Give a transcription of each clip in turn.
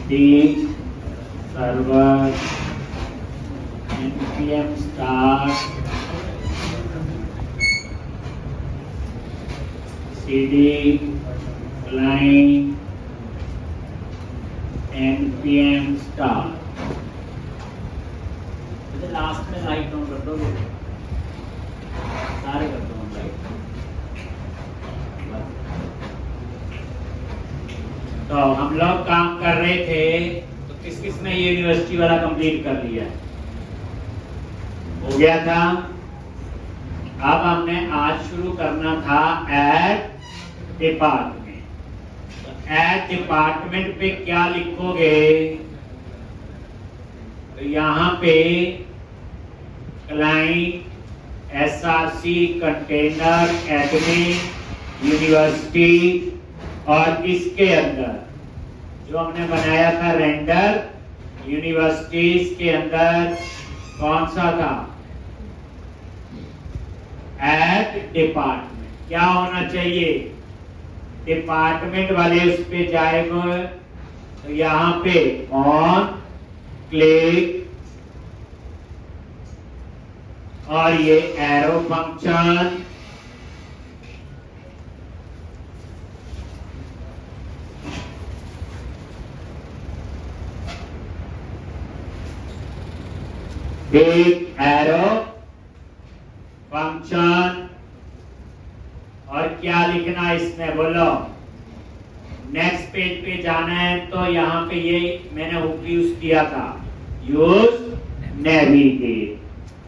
D server npm start cd client npm start। Last में light down कर दो, सारे कर दो लाइट। तो हम लोग काम कर रहे थे, तो किस किस ने ये यूनिवर्सिटी वाला कंप्लीट कर लिया? हो गया था। अब हमने आज शुरू करना था एट डिपार्टमेंट। तो एट डिपार्टमेंट पे क्या लिखोगे? तो यहाँ पे client SRC container admin university और इसके अंदर जो हमने बनाया था रेंडर यूनिवर्सिटीज के अंदर कौन सा था? Eight department. क्या होना चाहिए? डिपार्टमेंट वाले उस पे जाएंगे तो यहाँ पे ऑन क्लिक और ये arrow function big arrow function. और क्या लिखना इसमें बोलो? नेक्स्ट पेज पे जाना है तो यहाँ पे ये मैंने हुक यूज किया था, यूज नेविगेट।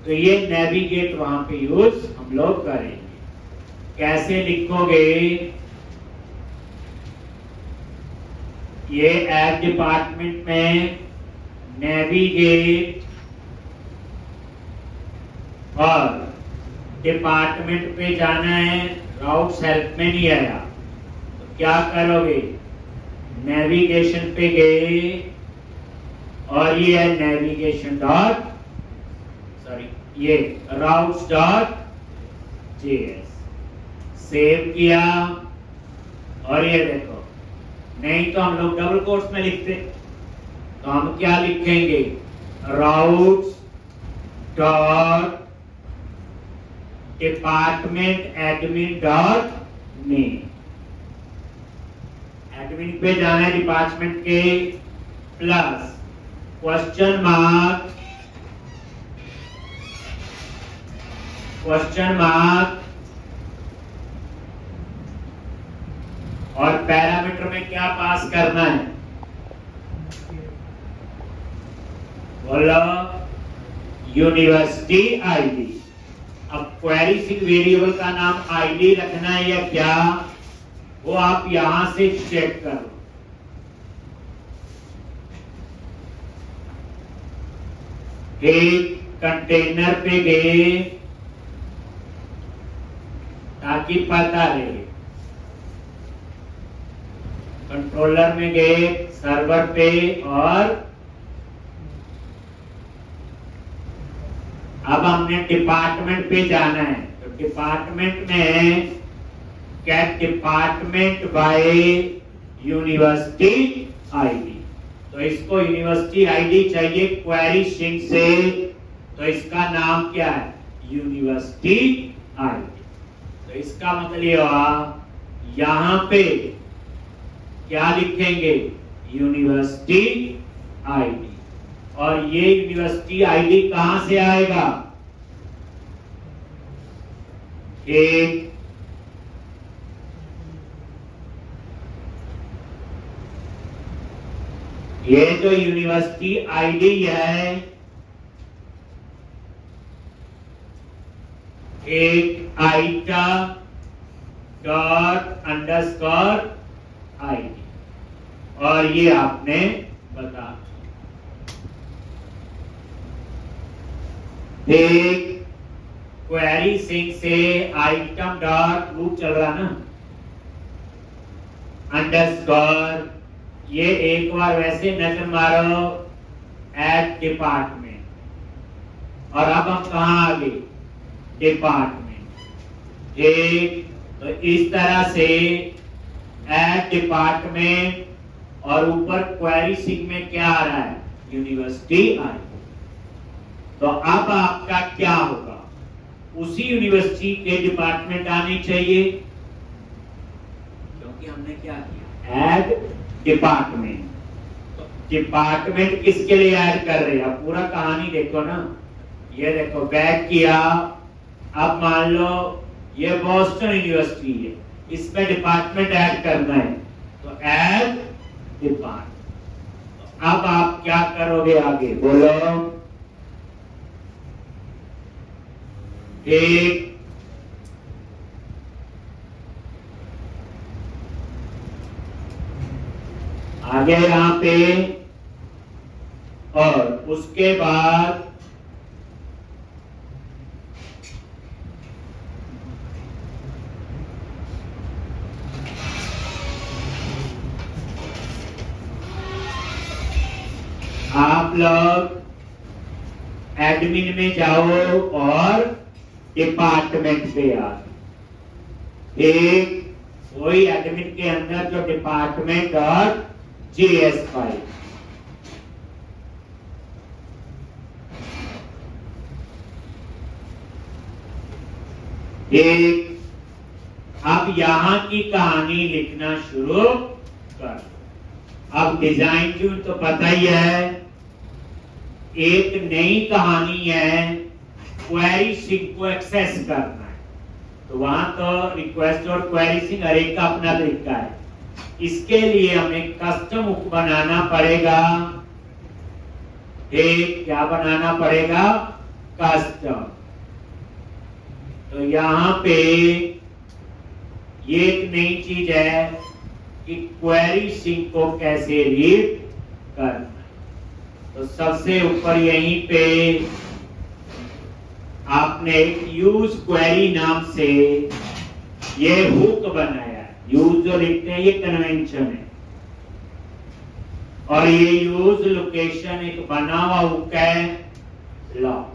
तो ये नेविगेट वहां पे यूज हम लोग करेंगे। कैसे लिखोगे? ये एट डिपार्टमेंट में नेविगेट और डिपार्टमेंट पे जाना है, राउट्स हेल्प में नहीं आया तो क्या करोगे? नेविगेशन पे गए और ये है नेविगेशन डॉट ये राउट्स डॉट जेएस सेव किया। और ये देखो, नहीं तो हम लोग डबल कोट्स में लिखते, तो हम क्या लिखेंगे? Routes dot department admin dot name. Admin पे जाना है डिपार्टमेंट के, प्लस क्वेश्चन मार्क और पैरामीटर में क्या पास करना है? बोलो, यूनिवर्सिटी आईडी। अब क्वेरी सिंह वेरिएबल का नाम आईडी रखना है या क्या, वो आप यहां से चेक करो। एक कंटेनर पे गए ताकि पता रहे, कंट्रोलर में गए सर्वर पे, और अब हमने डिपार्टमेंट पे जाना है। तो डिपार्टमेंट में get department by university ID. तो इसको यूनिवर्सिटी आईडी चाहिए क्वेरी सिंह से, तो इसका नाम क्या है? University ID. तो इसका मतलब ये हुआ, यहां पे क्या लिखेंगे? University ID. और ये यूनिवर्सिटी आईडी कहां से आएगा? एक ये जो यूनिवर्सिटी आईडी है, एक आइटम डॉट अंडरस्कोर आईडी, और ये आपने बता एक क्वेरी सिंह से आइटम डॉट लूप चल रहा ना, अंडरस्कोर, ये एक बार वैसे नजर मारो एट डिपार्टमेंट। और अब हम कहां आ गए? डिपार्टमेंट। एक तो इस तरह से एट डिपार्टमेंट और ऊपर क्वेरी सिंक में क्या आ रहा है, यूनिवर्सिटी आई। तो अब आपका क्या होगा, उसी यूनिवर्सिटी के डिपार्टमेंट आने चाहिए, क्योंकि हमने क्या किया, ऐड डिपार्टमेंट। तो डिपार्टमेंट किसके लिए ऐड कर रहे हैं, अब पूरा कहानी देखो ना, ये देखो बैक किया, अब मान लो ये बॉस्टन यूनिवर्सिटी है, इसमें डिपार्टमेंट ऐड करना है, तो ऐड डिपार्टमेंट। अब आप क्या करोगे आगे, बोलो। एक आगे यहां पे, और उसके बाद आप लोग एडमिन में जाओ और डिपार्टमेंट पे आ, एक वही एडमिन के अंदर जो डिपार्टमेंट और जीएस फाइल, एक अब यहां की कहानी लिखना शुरू कर। अब डिजाइन ट्यून तो पता ही है, एक नई कहानी है, क्वेरी सिंक को एक्सेस करना है, तो वहां तो रिक्वेस्ट और क्वेरी सिंक हर एक का अपना तरीका है। इसके लिए हमें कस्टम हुक बनाना पड़ेगा, एक क्या बनाना पड़ेगा, कस्टम। तो यहां पे ये एक नई चीज है कि क्वेरी सिंक को कैसे रीड करना। तो सबसे ऊपर यहीं पे आपने यूज क्वेरी नाम से ये हुक बनाया, यूज जो लिखते हैं ये कन्वेंशन है, और ये यूज लोकेशन एक बना हुआ हुक है, लॉक।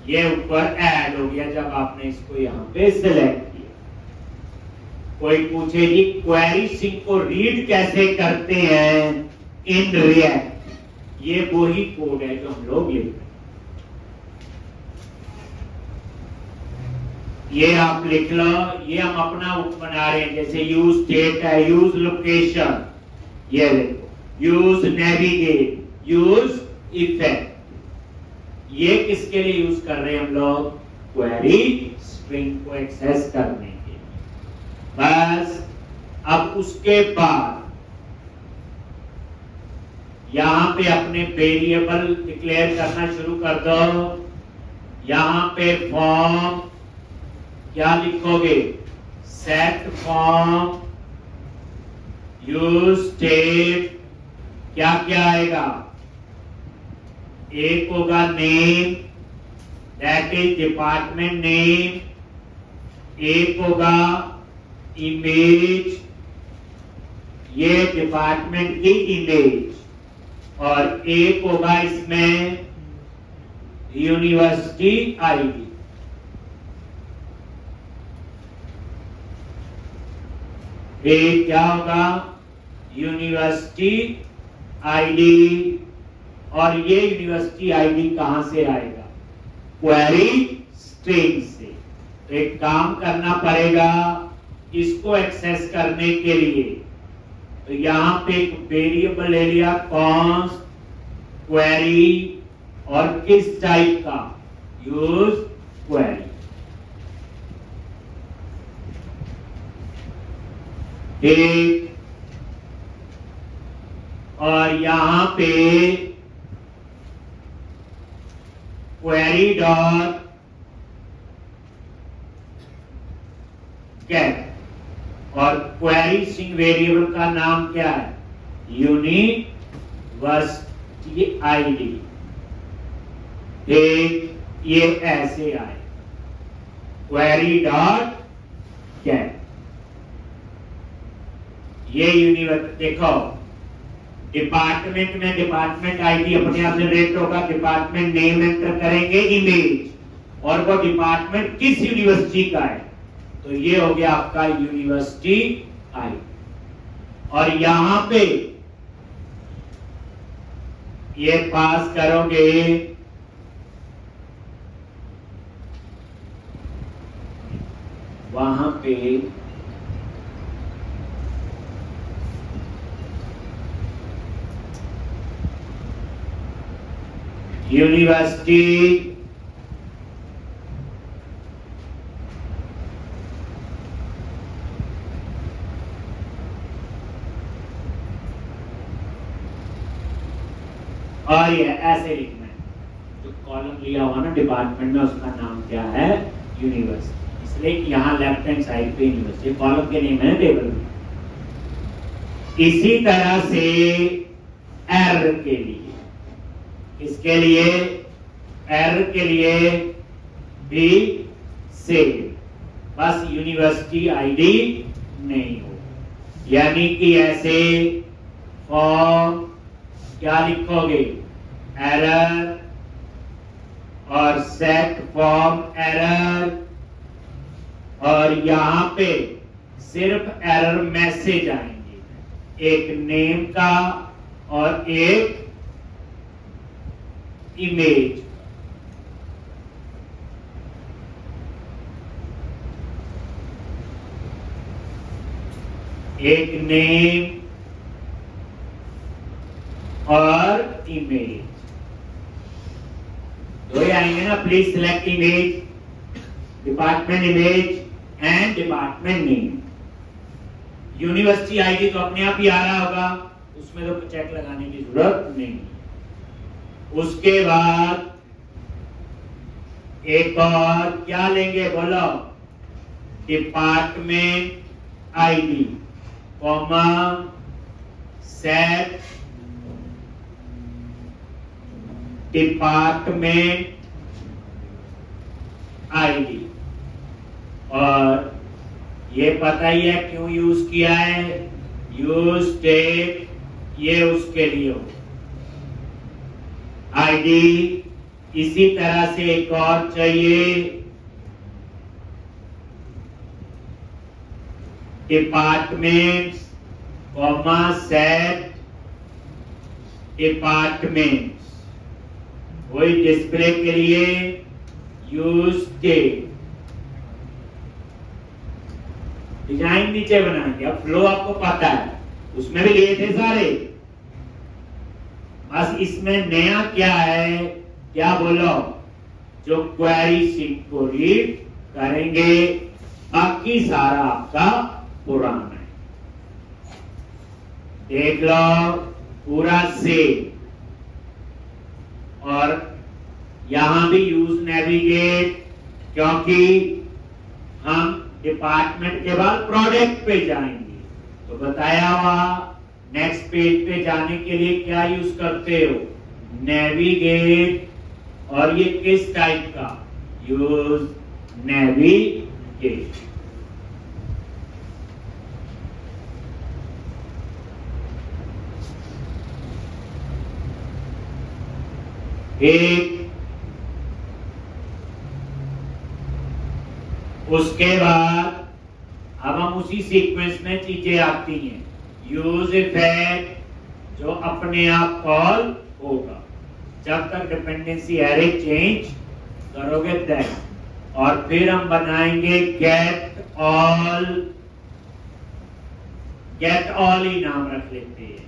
ये ऊपर ऐड हो गया जब आपने इसको यहां पे सिलेक्ट किया। कोई पूछे जी क्वेरी सिंक को रीड कैसे करते हैं इन रिएक्ट, ये वही कोड है जो हम लोग लिख रहे हैं। ये आप लिख लो, ये हम अपना हुक बना रहे हैं, जैसे यूज स्टेट है, यूज लोकेशन, ये देखो यूज नेविगेट, यूज इफेक्ट, ये किसके लिए यूज कर रहे हैं हम लोग, क्वेरी स्ट्रिंग को एक्सेस करने के लिए। बस अब उसके बाद यहां पे अपने वेरिएबल डिक्लेयर करना शुरू कर दो। यहां पे फॉर्म क्या लिखोगे, सेट फॉर्म यूज स्टेट, क्या क्या आएगा, एक होगा name, that is department name, एक होगा इमेज, ये डिपार्टमेंट की इमेज, और एक होगा इसमें यूनिवर्सिटी आईडी। एक क्या होगा, यूनिवर्सिटी आईडी, और ये यूनिवर्सिटी आईडी कहां से आएगा, क्वेरी स्ट्रिंग से। तो एक काम करना पड़ेगा इसको एक्सेस करने के लिए, तो यहां पे एक वेरिएबल ले लिया, कॉन्स्ट क्वेरी, और किस टाइप का, यूज क्वेरी। एक, और यहां पे क्वेरी डॉट गेट, और क्वेरी सिंक वेरिएबल का नाम क्या है, यूनिवर्सिटी आईडी। एक ये ऐसे आए, क्वेरी डॉट गेट, ये यूनिवर्सिटी, देखो डिपार्टमेंट में डिपार्टमेंट आईडी अपने आप जनरेट होगा, डिपार्टमेंट नेम एंटर करेंगे, इमेज, और वो डिपार्टमेंट किस यूनिवर्सिटी का है, तो ये हो गया आपका यूनिवर्सिटी आईडी। और यहां पे ये पास करोगे वहां पे यूनिवर्सिटी और ये ऐसे लिखना है, जो कॉलम लिया हुआ ना डिपार्टमेंट में उसका नाम क्या है, यूनिवर्सिटी, इसलिए यहाँ लेफ्ट हैंड साइड पे यूनिवर्सिटी कॉलम के नेम है टेबल में। इसी तरह से एरर के लिए, इसके लिए एरर के लिए भी सेम, बस यूनिवर्सिटी आईडी नहीं हो, यानी कि ऐसे फॉर्म क्या लिखोगे, एरर और सेट फॉर्म एरर, और यहां पे सिर्फ एरर मैसेज आएंगे, एक नेम का और एक इमेज। एक नेम और इमेज दो ही आएंगे ना। Please select image, department image and department name. University ID तो अपने आप ही आ रहा होगा, उसमें तो चेक लगाने की जरूरत नहीं। उसके बाद एक और क्या लेंगे बोलो, department ID comma set department ID. और ये पता ही है क्यों यूज किया है, यूज टेक, ये उसके लिए हो आईडी। इसी तरह से एक और चाहिए, डिपार्टमेंट्स कॉमा सेट डिपार्टमेंट्स, वही डिस्प्ले के लिए यूज टेक। डिजाइन नीचे बनाएंगे, अब फ्लो आपको पता है, उसमें भी लिए थे सारे, बस इसमें नया क्या है, क्या बोलो, जो क्वेरी शीट को रीड करेंगे, बाकी सारा आपका पुराना है। देख लो पूरा सेम। और यहां भी यूज नेविगेट, क्योंकि हम डिपार्टमेंट के बाद प्रोडक्ट पे जाएंगे, तो बताया हुआ नेक्स्ट पेज पे जाने के लिए क्या यूज करते हो, नेविगेट। और ये किस टाइप का, यूज नेविगेट। एक उसके बाद अब हम उसी सीक्वेंस में चीजें आती हैं, यूज इफेक्ट जो अपने आप कॉल होगा जब तक डिपेंडेंसी एरे चेंज करोगे देन। और फिर हम बनाएंगे गेट ऑल, गेट ऑल ही नाम रख लेते हैं।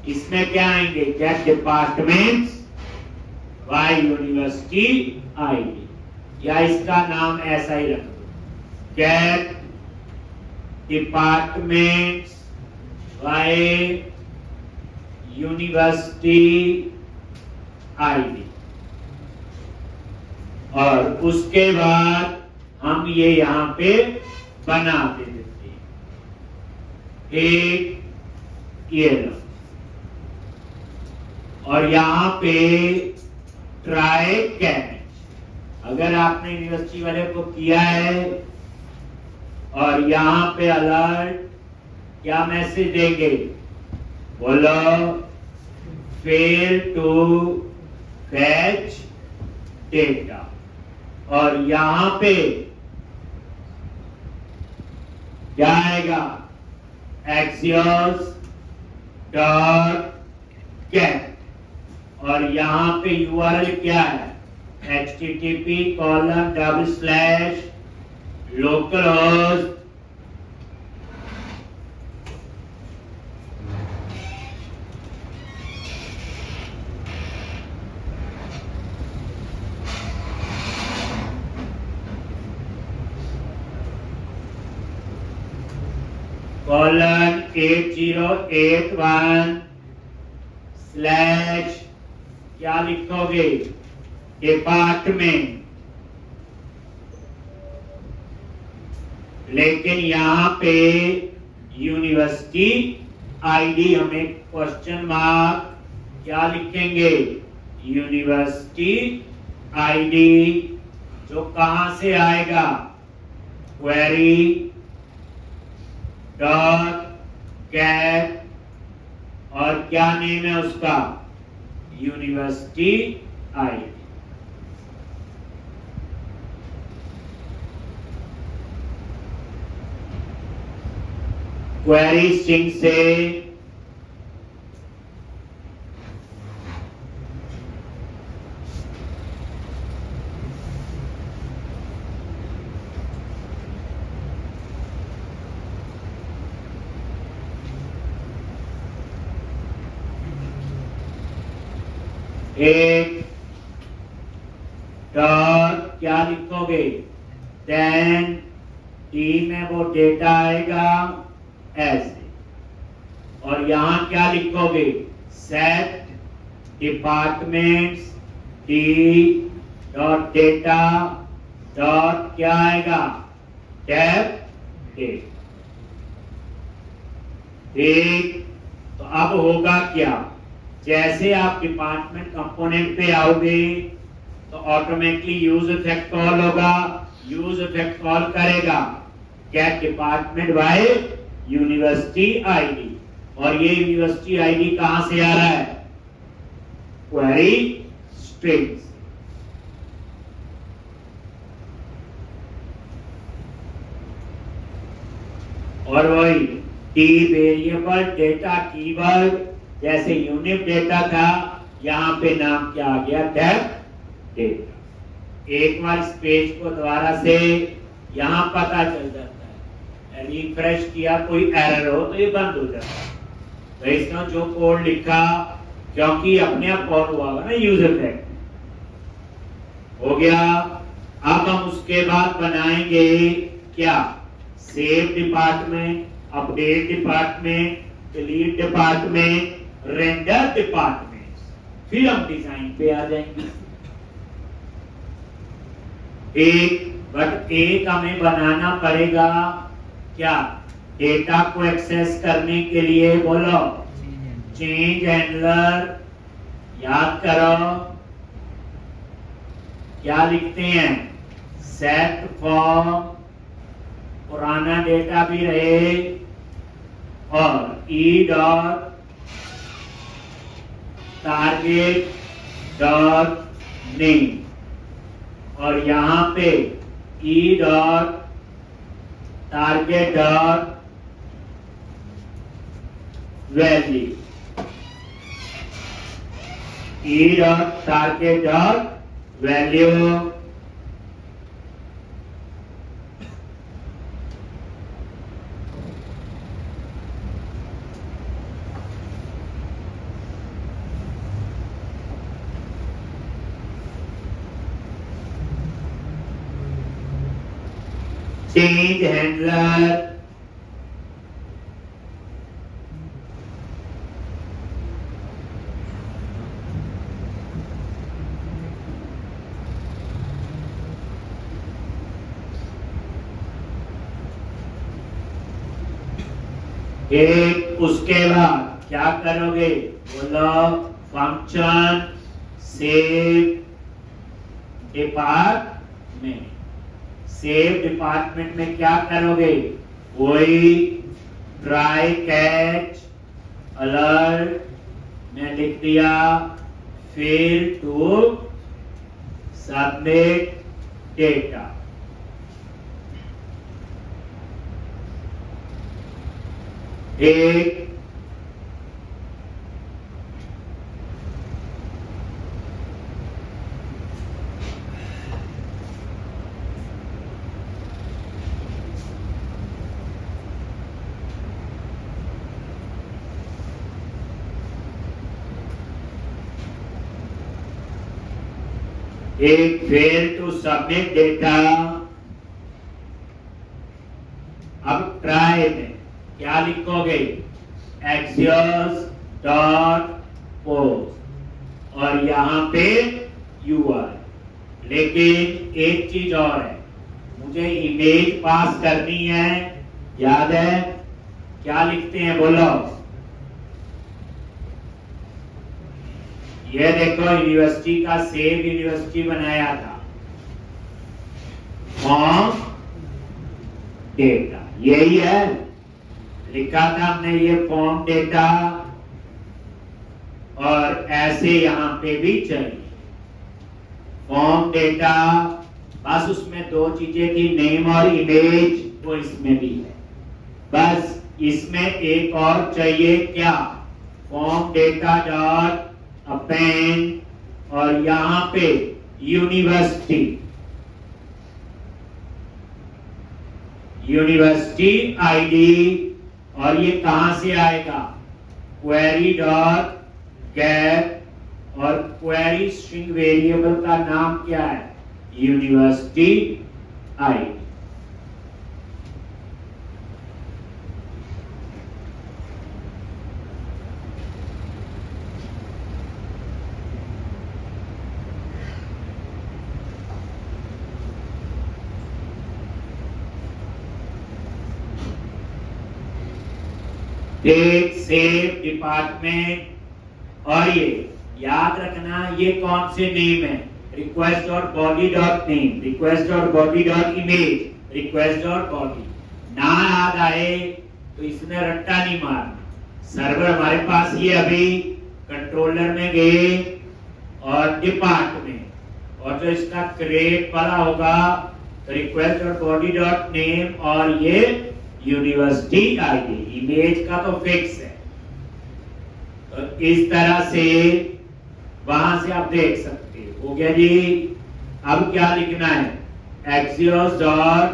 इसमें क्या आएंगे, get departments by university ID, या इसका नाम ऐसा ही रख दो, get departments by university ID. और उसके बाद हम ये यहां पे बना देते हैं, एक ये लो, और यहां पे ट्राई कैच। अगर आपने यूनिवर्सिटी वाले को किया है और यहां पे अलर्ट क्या मैसेज देंगे, बोलो फेल टू फैच डेटा। और यहां पे क्या आएगा, एक्सियोस डॉट कैट और यहाँ पे यूआरएल क्या है http://localhost :8081 स्लैश क्या लिखोगे डिपार्टमेंट, लेकिन यहां पे यूनिवर्सिटी आईडी हमें क्वेश्चन मार्क क्या लिखेंगे यूनिवर्सिटी आईडी जो कहां से आएगा क्वेरी डॉट कैट और क्या नेम है उसका यूनिवर्सिटी आईडी। क्वेरी स्ट्रिंग से एक डॉट क्या लिखोगे देन डी में वो डेटा आएगा ऐसे और यहां क्या लिखोगे set departments D dot data dot क्या आएगा टैब डेट। ठीक, तो अब होगा क्या जैसे आप डिपार्टमेंट कंपोनेंट पे आओगे तो ऑटोमेटिकली यूज इफेक्ट कॉल होगा, यूज इफेक्ट कॉल करेगा get department by university ID और ये यूनिवर्सिटी आईडी कहां से आ रहा है क्वेरी स्ट्रिंग। और वही टी वेरिएबल डेटा कीवर्ड जैसे यूनिक डेटा था यहां पे नाम क्या आ गया टैब डेटा। एक बार इस पेज को दोबारा से यहां पता चल जाता है, रिफ्रेश किया कोई एरर हो तो ये बंद हो जाता है। तो इसमें जो कोड लिखा क्योंकि अपने आप कॉल हुआ होगा ना यूजर इफेक्ट हो गया। अब हम उसके बाद बनाएंगे क्या save department, update department, delete department, render department, फिर हम डिजाइन पे आ जाएंगे। एक हमें बनाना पड़ेगा क्या डेटा को एक्सेस करने के लिए बोलो चेंज हैंडलर। याद करो क्या लिखते हैं सेट फॉर्म, पुराना डेटा भी रहे और E dot target dot name और यहां पे E dot target dot value, E dot target dot value change handler एक उसके बाद क्या करोगे बोलो function save department. Save department में क्या करोगे वही ट्राई कैच अलर्ट में लिख दिया, फिर टू सबमिट डेटा। एक एक फेल टू सबमिट डेटा। अब ट्राई में क्या लिखोगे, Axios डॉट पोस्ट और यहां पे URL। लेकिन एक चीज और है, मुझे इमेज पास करनी है, याद है क्या लिखते हैं बोलो। ये देखो यूनिवर्सिटी का सेव यूनिवर्सिटी बनाया था, फॉर्म डेटा यही है, लिखा था हमने ये फॉर्म डेटा, और ऐसे यहां पे भी चाहिए फॉर्म डेटा। बस उसमें दो चीजें थी, नेम और इमेज, वो इसमें भी है। बस इसमें एक और चाहिए, क्या, फॉर्म डेटा डॉट अपेंड और यहां पे यूनिवर्सिटी, यूनिवर्सिटी आईडी। और ये कहां से आएगा, क्वेरी डॉट गेट और क्वेरी स्ट्रिंग वेरिएबल का नाम क्या है, university ID. Take save department, और ये याद रखना ये कौन से नेम है, request dot body dot name, request dot body dot image, request dot body. ना याद आए तो इसमें रट्टा नहीं मारना। सर्वर हमारे पास ये अभी कंट्रोलर में गए और डिपार्टमेंट, और जो इसका क्रिएट वाला होगा तो request dot body dot name और ये यूनिवर्सिटी आईडी। इमेज का तो फिक्स है, तो इस तरह से वहां से आप देख सकते हो गया जी। अब क्या लिखना है, Axios dot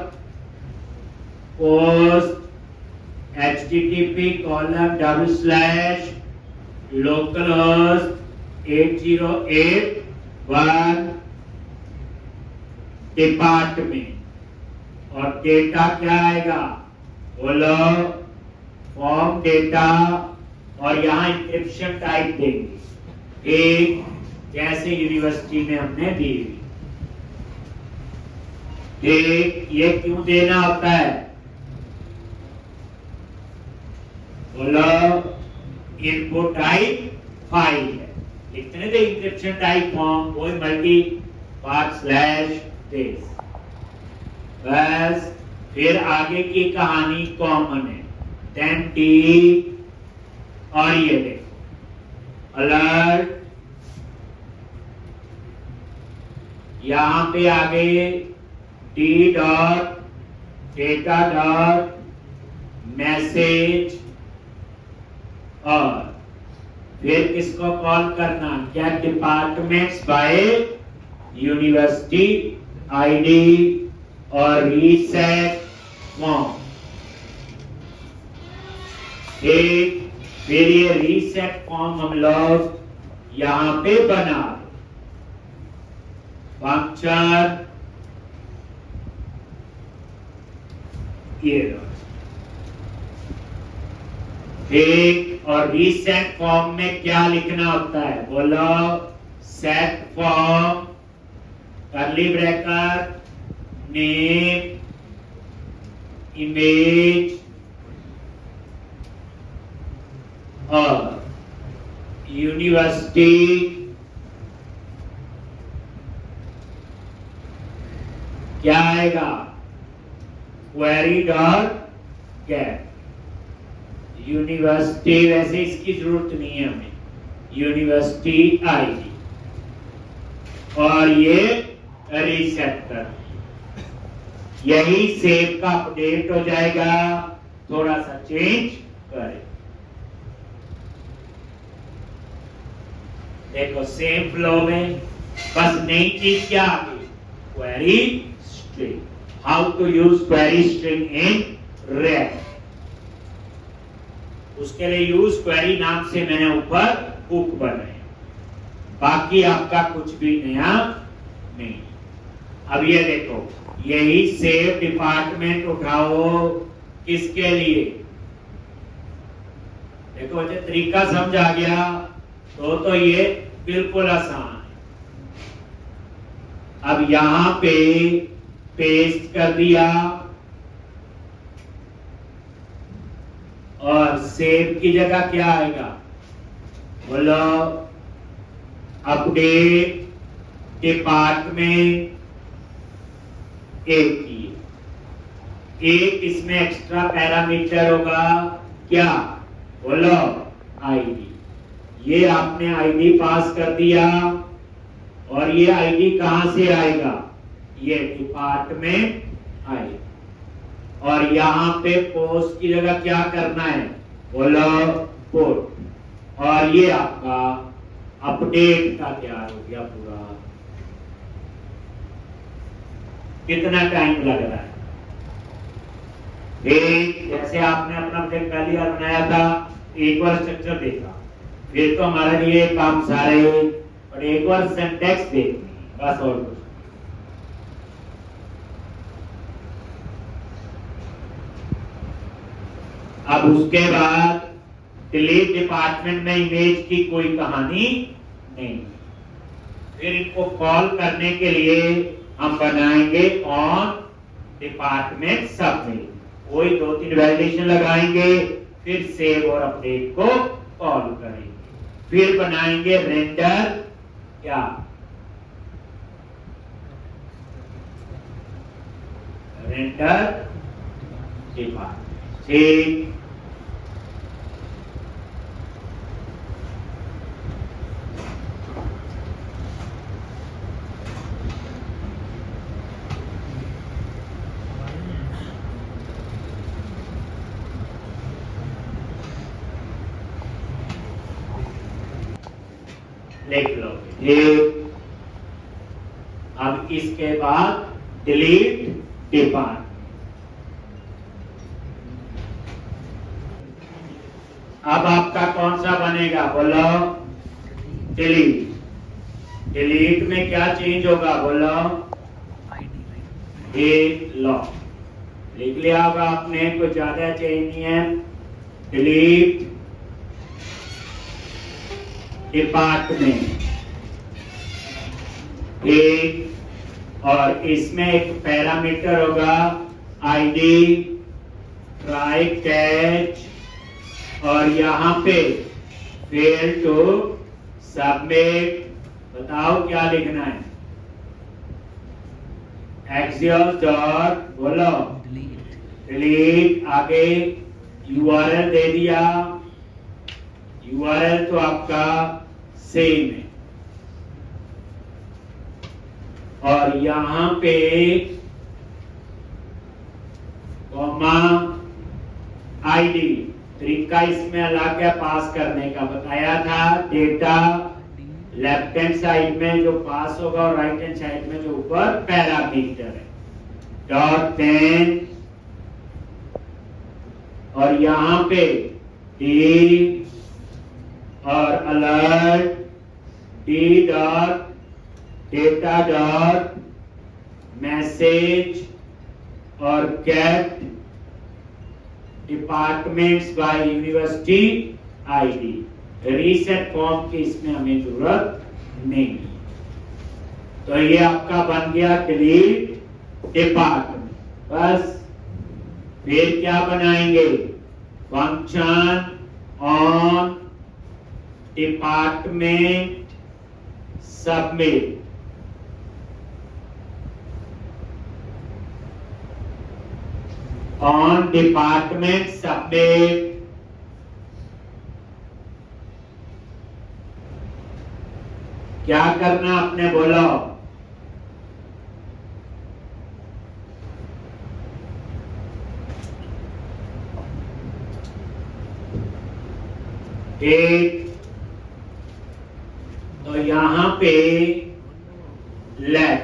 post http://localhost 8081 department, और डेटा क्या आएगा बोलो, फॉर्म डेटा, और यहां इंक्रिप्शन टाइप देंगे एक, जैसे यूनिवर्सिटी में हमने दी। एक ये क्यों देना होता है बोलो, इनपुट टाइप फाइल है, इतने थे इंक्रिप्शन टाइप फॉर्म, कोई मल्टी पार्ट स्लैश दिस। बस फिर आगे की कहानी कॉमन है, देन टी, और ये देखो अलर्ट, यहां पे आगे T dot data dot message, और फिर किसको कॉल करना, क्या, डिपार्टमेंट्स बाय यूनिवर्सिटी आईडी और रीसेट फॉर्म। ठीक, फिर ये रीसेट फॉर्म हम लोग यहां पे बना फंक्शन, ये ठीक, और रीसेट फॉर्म में क्या लिखना होता है बोलो, set form curly bracket name image और यूनिवर्सिटी क्या आएगा, क्वेरी डॉट गेट यूनिवर्सिटी, वैसे इसकी जरूरत नहीं है हमें, यूनिवर्सिटी आईडी, और ये रीसेट कर, यही सेव का अपडेट हो जाएगा, थोड़ा सा चेंज करें। देखो सेम फ्लो में बस नई चीज क्या आ गई, query string, how to use query string in React. उसके लिए यूज क्वेरी नाम से मैंने ऊपर हुक बनाया, बाकी आपका कुछ भी नया नहीं। अब ये देखो, यही सेव डिपार्टमेंट उठाओ किसके लिए? देखो मुझे तरीका समझ आ गया तो ये बिल्कुल आसान है। अब यहां पे पेस्ट कर दिया और सेव की जगह क्या आएगा? बोलो, अपडेट डिपार्टमेंट एक इसमें एक्स्ट्रा पैरामीटर होगा क्या? बोलो, आईडी। ये आपने आईडी पास कर दिया और ये आईडी कहां से आएगा? ये डिपार्टमेंट आएगा। और यहां पे पोस्ट की जगह क्या करना है? बोलो, पोस्ट। और ये आपका अपडेट का तैयार हो गया पूरा। कितना टाइम लग रहा है? जैसे आपने अपना प्रोजेक्ट पहली बार बनाया था, एक बार स्ट्रक्चर देखा, फिर तो हमारे लिए काम सारे, और एक बार सिंटैक्स देखनी बस, और कुछ। अब उसके बाद डिलीट डिपार्टमेंट में इमेज की कोई कहानी नहीं। फिर इनको कॉल करने के लिए हम बनाएंगे ऑन डिपार्टमेंट सबमिट। वही 2-3 वैलिडेशन लगाएंगे, फिर सेव और अपडेट को कॉल करेंगे। फिर बनाएंगे रेंडर क्या? Render department. ठीक, लिख लो। अब इसके बाद डिलीट डिपार्टमेंट। अब आपका कौन सा बनेगा? बोलो, डिलीट। डिलीट में क्या चेंज होगा? बोलो, लॉ। लिख लिया होगा आपने, कुछ ज्यादा चेंज नहीं है। डिलीट डिपार्टमेंट एक, और इसमें एक पैरामीटर होगा आईडी, ट्राई कैच, और यहां पे फेल टू सबमिट। बताओ क्या लिखना है? एक्सियोस डॉट, बोलो, डिलीट। आगे यूआरएल दे दिया, यूआरएल तो आपका सेम है, और यहां पे कॉमा आईडी। तरीका इसमें अलग है पास करने का, बताया था। डेटा लेफ्ट हैंड साइड में जो पास होगा और राइट हैंड साइड में जो ऊपर पैरामीटर है, डॉट 10, और यहां पे डी और alert, D dot data dot message, और get departments by university ID. Reset form की इसमें हमें जरूरत नहीं। तो ये आपका बन गया डिलीट डिपार्टमेंट। बस फिर क्या बनाएंगे? Function on department submit. On department submit क्या करना आपने? बोलो, एक तो यहां पे लेट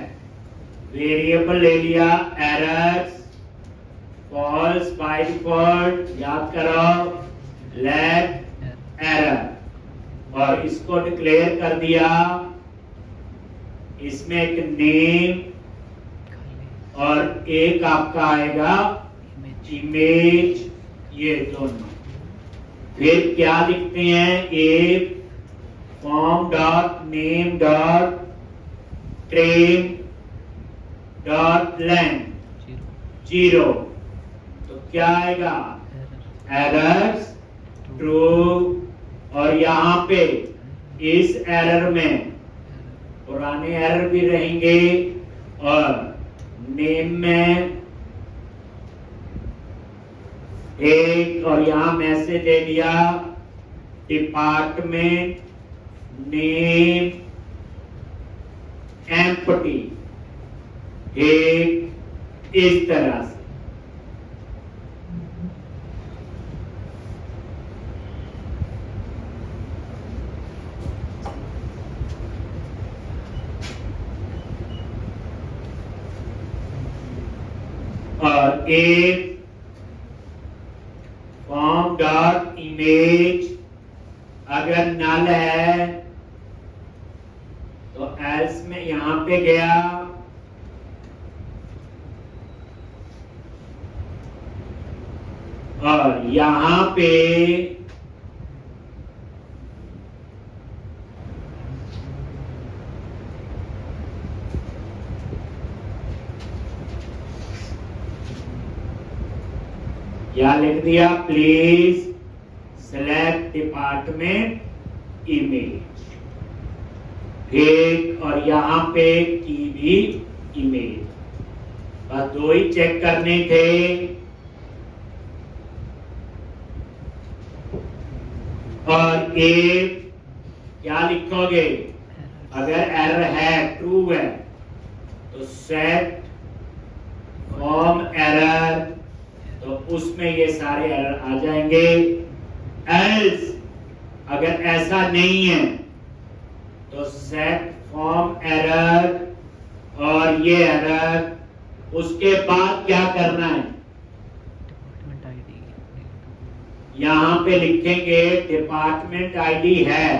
वेरिएबल ले लिया, एरर्स फॉल्स बाय डिफॉल्ट, याद करो, लेट एरर, और इसको डिक्लेयर कर दिया इसमें एक नेम और एक आपका आएगा इमेज, ये दोनों। फिर क्या लिखते हैं, a form dot name dot train dot length 0, तो क्या आएगा, एरर्स ट्रू। और यहां पे इस एरर में पुराने एरर भी रहेंगे और नेम में एक, और यहां मैसेज दे दिया डिपार्टमेंट नेम एम्प्टी, एक इस तरह से। और एक फॉर्म डॉट इमेज अगर नल है तो एल्स में यहां पे गया और यहां पे या लिख दिया प्लीज सेलेक्ट डिपार्टमेंट इमेज, एक, और यहां पे की भी इमेज। बस दो ही चेक करने थे। और एक क्या लिखोगे, अगर एरर है ट्रू है तो सेट फॉर्म एरर, तो उसमें ये सारे एरर आ जाएंगे। एल्स अगर ऐसा नहीं है तो सेट फॉर्म एरर और ये एरर, उसके बाद क्या करना है, यहां पे लिखेंगे डिपार्टमेंट आईडी है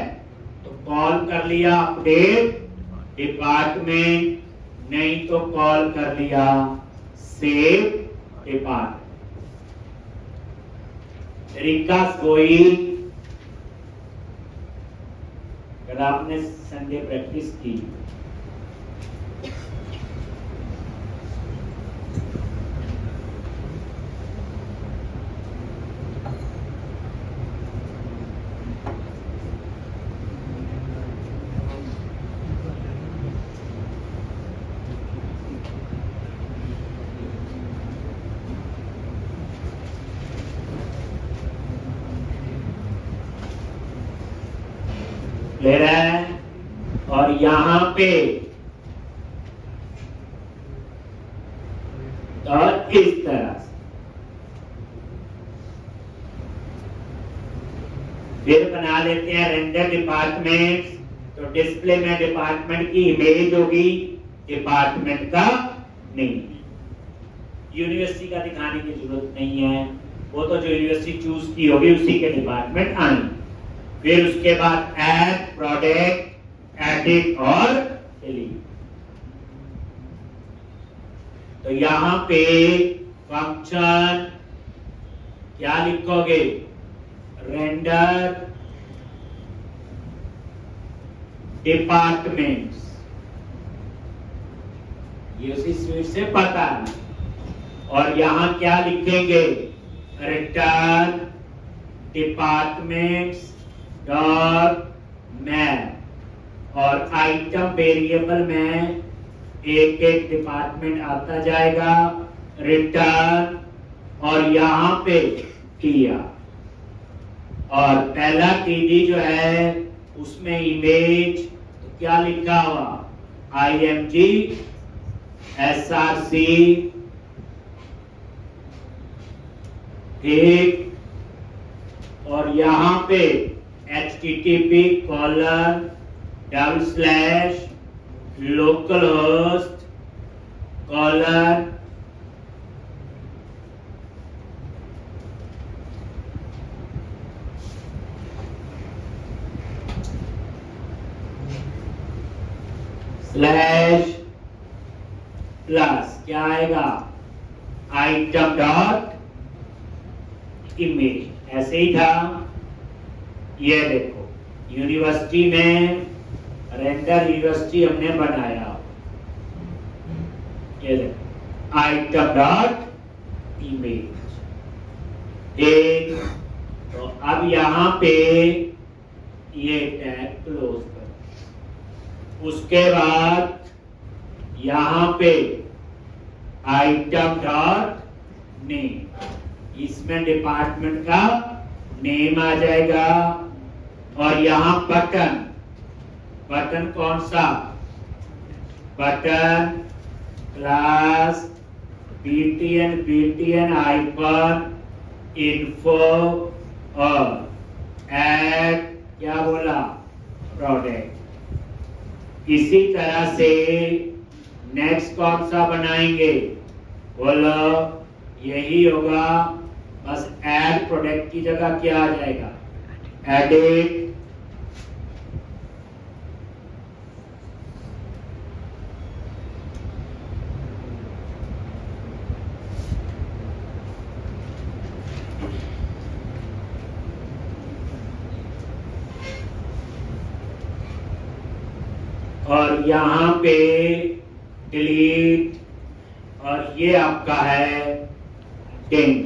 तो कॉल कर लिया अपडेट डिपार्टमेंट, नहीं तो कॉल कर लिया सेव डिपार्टमेंट। तरीका कोई, अगर आपने संडे प्रैक्टिस की ले रहा है, और यहां पे और इस तरह से फिर बना लेते हैं रेंडर डिपार्टमेंट। तो डिस्प्ले में डिपार्टमेंट की इमेज होगी, डिपार्टमेंट का नहीं। यूनिवर्सिटी का दिखाने की जरूरत नहीं है, वो तो जो यूनिवर्सिटी चूज की होगी उसी के डिपार्टमेंट आएंगे। फिर उसके बाद ऐड प्रोडक्ट एडिट और डिलीट। तो यहां पे फंक्शन क्या लिखोगे, रेंडर डिपार्टमेंट्स, ये उसी स्पीड से पता है। और यहां क्या लिखेंगे, रिटर्न डिपार्टमेंट्स डॉट मैप, और आइटम वेरिएबल में एक एक डिपार्टमेंट आता जाएगा, रिटर्न, और यहां पे किया। और पहला टीडी जो है उसमें इमेज, तो क्या लिखा हुआ, IMG SRC एक, और यहां पे http://localhost:/ स्लैश प्लस क्या आएगा, आइटम डॉट इमेज। ऐसे ही था, ये देखो यूनिवर्सिटी में रेंडर यूनिवर्सिटी हमने बनाया, ये देखो आइटम डॉट इमेज। एक तो अब यहाँ पे ये टैग क्लोज कर, उसके बाद यहाँ पे आइटम डॉट नेम, इसमें डिपार्टमेंट का नेम आ जाएगा। और यहाँ बटन, बटन कौन सा, button class BTN icon info और ऐड क्या बोला, प्रोडक्ट। इसी तरह से नेक्स्ट कौन सा बनाएंगे, बोलो यही होगा, बस ऐड प्रोडक्ट की जगह क्या आ जाएगा, एडिट और यहाँ पे डिलीट, और ये आपका है डेंग।